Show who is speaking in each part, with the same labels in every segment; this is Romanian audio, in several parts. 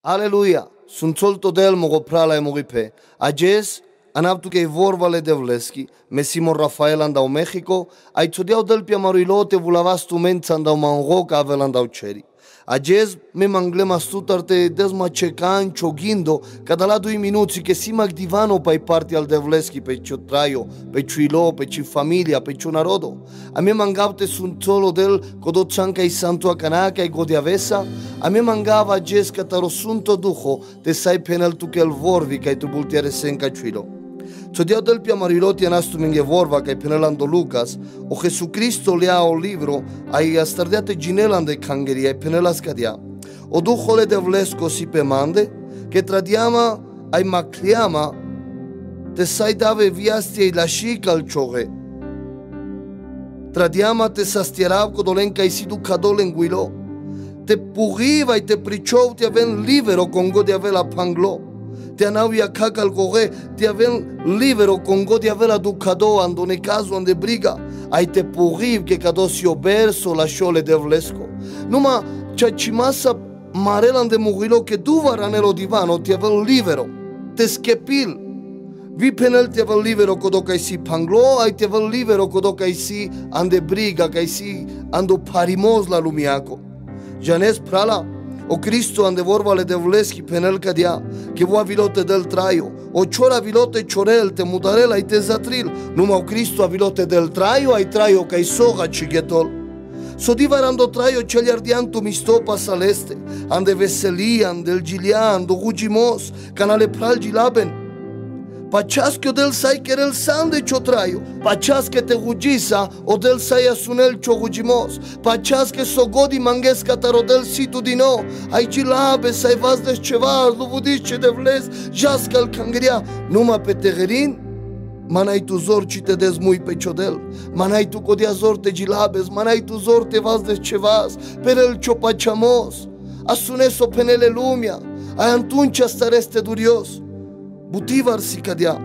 Speaker 1: Aleluia! Sunt solto del mogo prala e mogipe. Ages, anaptu que vorvale de vleski, me Simon Rafael andau México, ai tsodiau del piamarilote vulavastu mența andau manroca avel andau ceri. Ages me manglema stutarte desma cecan ciogindo, cada la 2 minuti che si magdivano pai parti al devleski pe cio traio, pe ciuilo, pe ci familia, pe cio narodo. A me mangavte sunt solo del codo cianca i santo a canaca i godiavesa, a me mangava ages cataro sunto duho, te sai penel tu che il vorvi che tu bultiere senca ciuilo. Tsodiau del piamariloti anastu minghe vorva che penelando Lucas, o Jesucristo lea o livro, ai astardeate ginelande cangeri, ai penelas cadia. O duhole de vlesco si pe mande, che tradiama ai macliama, te sai dave viasti ai lascica al ciore. Tradiama te sastierau codolenca ai sidu cadolenguilo, te puriva e te priciou te aven libero con gode avela panglo. Te anavia cacal gore, te aven libero con godi avela ducado andone caso ande briga, ai te puriv che cadosi oberso la sciole de vlesco. Numa cia cimasa marela ande murilo che duvara nello divano te aven libero, te schepil. Vi penel te aven libero codo ca si panglo, ai te aven libero codo ca si ande briga, ca si ando parimos la lumiaco. Janes prala, o Cristo ande vorvale de vleschi penel cadia, che voa vilote del traio, o ciora vilote ciorel te mudarela ai te zatril, numa o Cristo a vilote del traio, ai traio ca i soga cighetol. So divarando traio celiardiantu mistopa saleste, ande veselia, ande el gilia, ando rugimos, canale pral gilaben. Paciasche o del sai che el sande cio traio, paciasche te rugisa o del sai asunel cio rugimos, paciasche so godi mangesca taro del situ di no, ai gilabe sai vas des ceva, luvudice de vles, jasca al cangria, numa pe tegerin, manai tu zor ci te desmui pe ciodel, manai tu codia zor te gilabes, manai tu zor te vas des cevas, per el cio paciamos, asuneso penele lumia, ai atunci stareste durios. Butivar si cadia,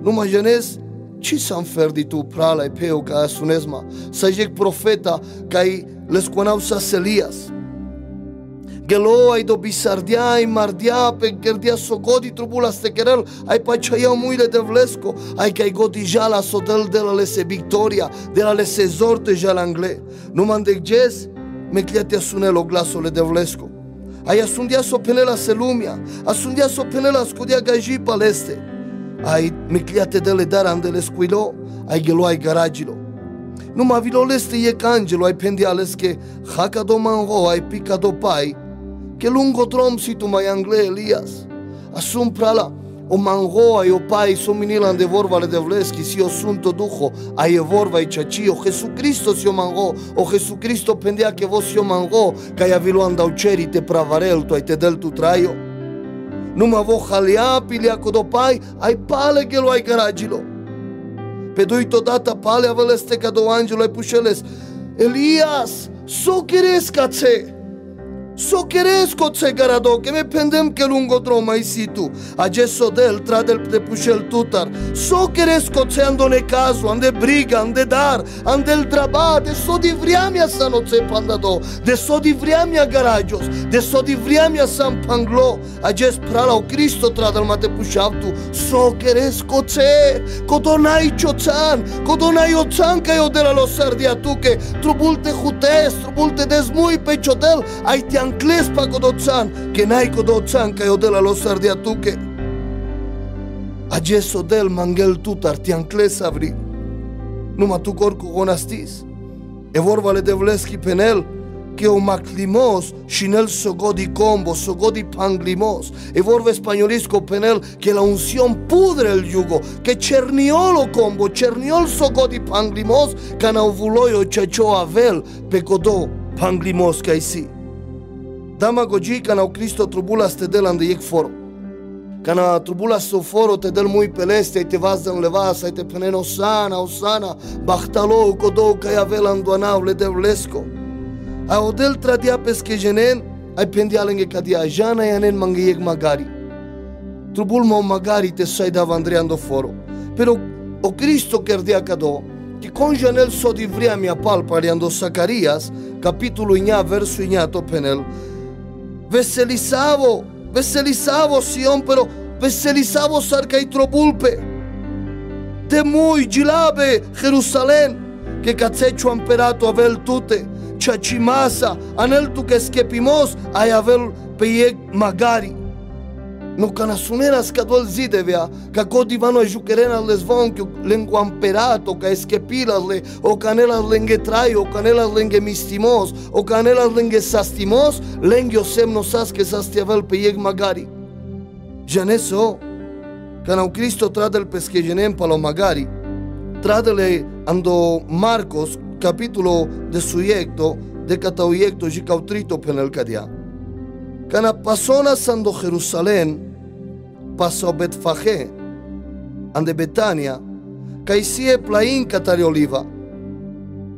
Speaker 1: numa janes, ci s-am ferdi tu prala e peu ca asunesma, să jec profeta ca i lesconau sas Elias. Gelo ai do bisardia, ai mardia, pe gerdia sogodi trubula stecherel, ai pacaiau muile de vlesco, ai ca i godi jala sodel de la lese victoria, de la lese zorte jala angle. Numa îndegges, me cliate asunelo glasole de vlesco. Ai asundia so penela selumia, asundia so penela scodia gaji paleste. Ai micliate dele dar andele squilo, ai gelo ai garagilo. Numa viloleste e cangelo ai pendiales che haka do mango ai pica do pai, che lungo drom si tu mai angle Elias. Asum prala, o mango ai o pai so minila ande vorvale de vleschi si o sunto duho, ai e vorva i ciaci, o Jesucristo si o mango, o Jesucristo pendea che vo si o mango, ca ia vilo andau ceri te pravarel tu ai te del tu traio. Numa vo halia pilia codo pai, ai pale che lo ai garagilo. Pe doi todata pale aveleste ca do angelo ai pușeles. Elias, so cheresca ce! So cheresco ce garado, che me pendem che lungo drom ai situ, agesso del tradel de pușel tutar, so cheresco ce andone caso, ande briga, ande dar, ande el draba, de so di vriamia sa no ce pandado, de so di vriamia garagios, de so di vriamia san panglo, ages prala o Cristo tradel mate pușavtu, so cheresco ce, codonai ciochan, codonai ochan ca io de la losardia tuche, trubulte hutes, trubulte desmui pe ciodel, ai te ancles pa codochan, che nai codochan ca io de la losardia tuche. Agesso del mangel tutar ti ancles avri, numa tu corcu gonastis, e vorvale de vleschi penel, che o maclimos și nel sogodi combo, sogodi panglimos, e vorbe spagnolisco penel, che la unción pudre el yugo, che cerniolo combo, cerniol sogodi panglimos, ca n'au vuloio ceacio avel, pe codo panglimos ca si. Dama gogi ca n'au Cristo trubula ste del ande iec foro. Ca na trubula so foro te del mui peleste, ai te vas de levas, ai te penen osana, osana, bahtalo codo ca ia vel andoanau le de vlesco. A odel tradia pesche jenen, ai pendia lenge cadia jana ianen mangeiec magari. Trubul mo magari te sai dava andreando foro. Pero o Cristo kerdia cado, che con janel so di vria mia palpa riando Zacarias, capitolo ignea verso ignato penel, veselisavo veselizavo Sion, pero veselizavo sarcai trobulpe. De mui gilabe Jerusalén, que cacecho amperato avel tute, chachimasa, anel tu que skepimos, ai avel peieg magari. No canasuneras cadol zidevea, ca codivano juquerena les von, que lengua amperato, ca eskepilas le, o canelas lenge trai, o canelas lenge mistimos, o canelas lenge sastimos, lenge semnosas que sastiavel peieg magari. Janeso, canau Cristo tradel pesquegenem palo magari, tradele ando Marcos, capítulo de suiecto, de catauiecto, jicautrito penel cadia. Cana pasona sando Jerusalén, pasó Betfagé, ande Betania, caisie plain catari oliva.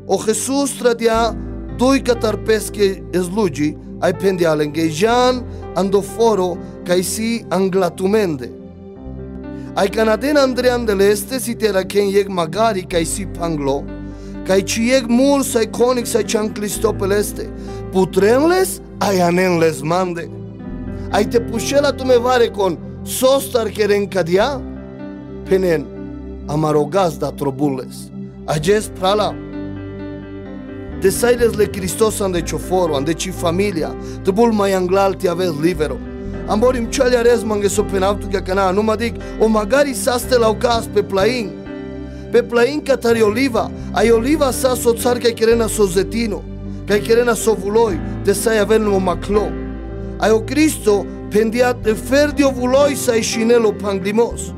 Speaker 1: O Jesús tradia dui catar pesche eslugi, ai pendialen, Jan ando foro, caisi anglatumende. Ai canaden Andrean del Este, si tera ken yeg magari, caisi panglo, cai cieg mur sai conic sai chanclistopel este, putrenles, ai anenles mande. Ai te pușela tu me vare con sostar keren cadia, penen amarogaz da trobules. Ages prala. Te sailes le Cristos ande cioforo, ande ci familia, te bul mai anglal ti aveți libero. Amborim cele arez mange so penautu che cana, nu mă dic, o magari saste la ucas pe plain. Pe plain catari oliva, ai oliva sa so țar ca kerena so zetino, ca kerena so vuloi, te sai avel no maclo. Ai o Cristo pendiat de ferdi o vuloi sai scinelo panglimos.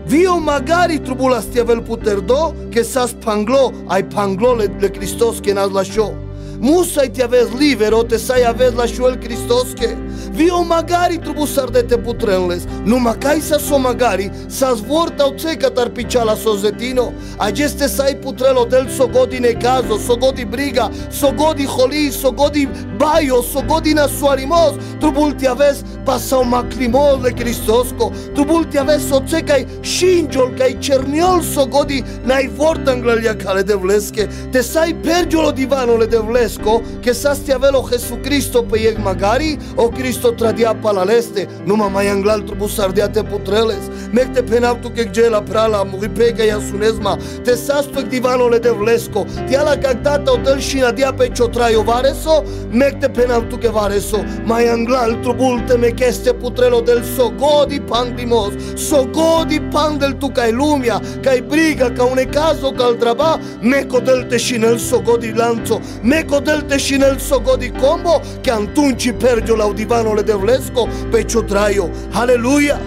Speaker 1: Vio magari trubulas ti avel puterdo, che sas panglo, ai panglo le Cristos che nas lasciò. Musai ti avezi libero, te sai avezi la șuel Cristos che vio magari trubus ardete putrenles, numai cai sa so magari, sa svorta o țeca tar picea la sozetino, ageste sai putrelo del sogodi necazo, sogodi briga, sogodi holi, sogodi baio, sogodi nasuarimos, trubul ti avezi pasau maclimos le Cristosco, trubul ti avezi o țecai șingiol, cai cerniol sogodi n-ai vorta înglelia cale de vlesche, te sai pergiolo divanole de vlesche, che sasti avelo Gesù Cristo pe ieg magari, o Cristo tradia palaleste, numa mai anglal trubus ardiate putreles, mecte penaptu che gela prala, muripeca ia sunesma, te sastu ec divanole de vlesco, ti ala cagdata o del și nadia pe ciotraio vareso, mecte penaptu che vareso, mai anglal trubul te mecheste putrelo del sogodi panglimos, sogodi pandel tu cai lumia, cai briga, ca une caso cal traba, meco del te și nel sogodi lanzo, meco del te și nel sogodi combo, che antunci pergio la divanole de vlesco pe ciotraio, aleluia!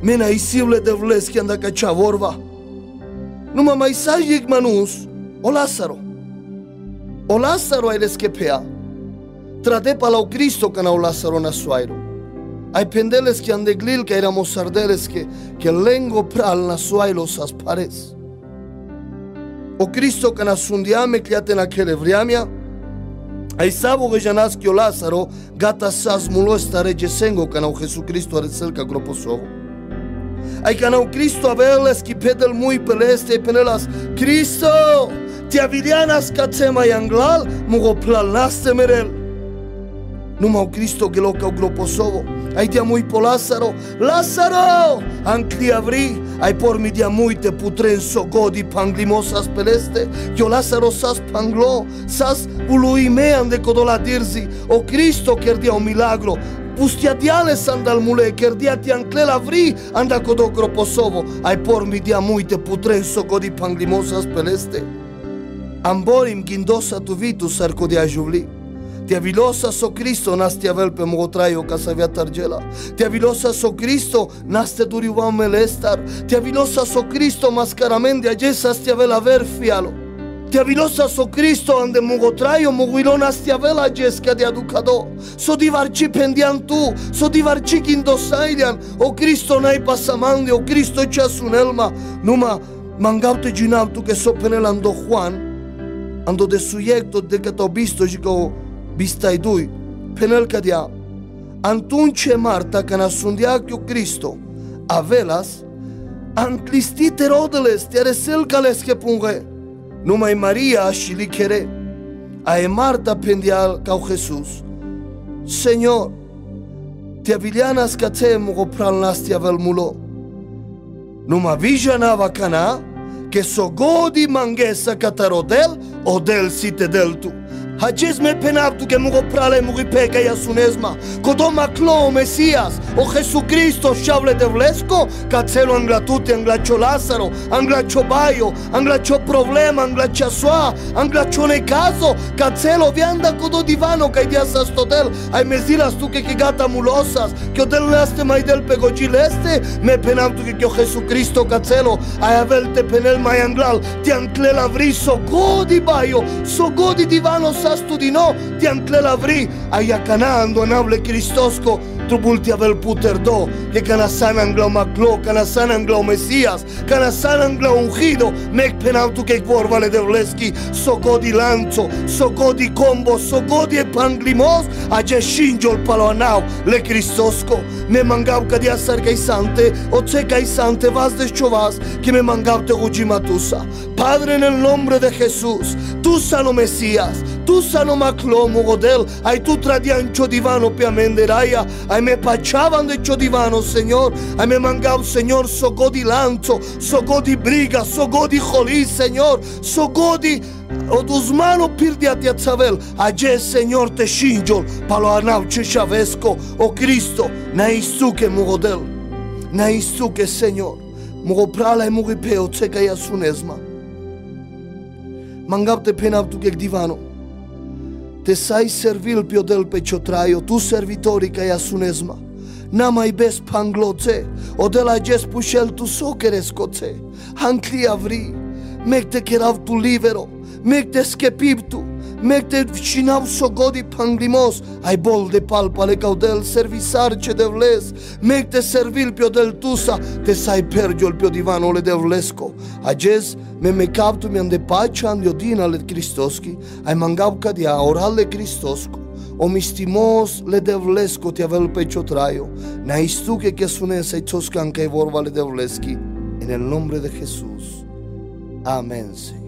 Speaker 1: Mena isivle de vleschi anda ca cea vorba. Numai mai sajic manus, o Lazaro. O Lazaro ai reschepea. Tradepa la Cristo ca o Lazaro na suairo. Ai pendeles che andeglil ca era mosardeles che lengo pral na suailo sas pares. O Cristo ca na sundiame cliate na chele vriamia, ai sabo că janaschi o Lazaro, gata sas mulo stare gesengo ca na Jesu Cristo aresel ca groposovo. Ai ca na Cristo aveles ki pedel mui peleste penelas, Cristo, ti avilianas ca tsema yanglal, mugo plalaste merel. Numai o Cristo gelo ca groposovo. Ai dia mui po Lazaro, Lazaro, ancli avri, ai pormi dia mui te putren sogodi panglimosas peleste, yo Lazaro sas panglo, sas uluimean de codola dirzi, o Cristo cher dia un milagro, pustiatiale sandal mule, cher dia ti anclel avri, anda codo groposovo, ai pormi dia mui te putren sogodi panglimosas peleste. Amborim gindosa tu vitu sarco de ajuvli. Ti avilosa so Cristo naste avel pe mogotraio ca să avea targela. Ti avilosa so Cristo naste duriva melestar. Ti avilosa so Cristo mascaramen de agesa sti avel aver fialo. Ti avilosa so Cristo ande mogotraio moguilo naste avel agesca de aducado. So divarci pendian tu, so divarci gindosailian. O Cristo nai pasamande, o Cristo cea sunelma. Numa mangaute ginautu che so penel ando Juan, ando de suiecto de că t'au visto și că bistai dui, penel cadia. Antunce Marta, ca nasundia cu Cristo, avelas, anclistite rodeles, te aresel cales che punge. Numai Maria și lichere, ae Marta pendial ca Jesús. Señor, te avilianas cate mugo pralnas te avel mulo. Numa vijanava cana, que sogodi mangesa catarodel o del site del tu. Hajes me penaptu que mugo prale mugi peca y asunesma. Kodoma clo Mesías o Jesucristo chable de vlesco, cacelo anglatuti anglacho Lázaro, anglacho bayo, anglacho problema, anglacho soa, anglacho ne caso, cacelo vianda kodo divano que dias astotel, ai mezilas tu que gata mulosas, que hotel naste mai del pegogileste, me penaptu que Jesucristo cacelo, ai avelte penel mai anglal, ti anclela vriso godi bayo, so godi divano studino ti ancle lavri aia canando anable cristosco trubulti avel puterdo que canasan anglo maclo canasan anglo Mesías canasan anglo ungido mek penautu que vorvale de vleski sogodi lanzo sogodi combo sogodi e panglimos aje shinjol paloanau le cristosco me mangau ca dia sargai sante o cecai sante vas de chovas que me mangau te gujimatusa Padre en el nombre de Jesús tu sano Mesías tu sano maclo mugodel ai tu tradiancho divano piamenderaya ai me pachaban de chodivano Señor ai me mangau Señor sogodi lanzo sogodi briga sogodi jolí Señor sogodi o tus manos pirdiati a Tzabel aje Señor te shinjol palo anau che chavesco o Cristo na isuke mugodel na isuke Señor mugoprala e mugipeo tseka ya sunesma mangau te penau tu kek divano te sai servil pio del peciotraio, tu servitori ca ia sunesma. Na mai bes pangloce, o de la ges pușel tu socherescoce. Hancli avri, mec te cherav tu libero, mec te schepib tu, mec te vicinav sogodi panglimos, ai bol de palpale caudel servisarce de vles, mec te servil pio del tusa, te sai pergiol pio divanole de vlesco. Ages, me mecaptu mi ande pace ande odina le Cristoski, ai mangau ca dia oral le Cristosco, o mistimos le devlesco ti avel pecho traio, na istu que sunese toscan que vorva le devleski, en el nombre de Jesús. Amén, Señor.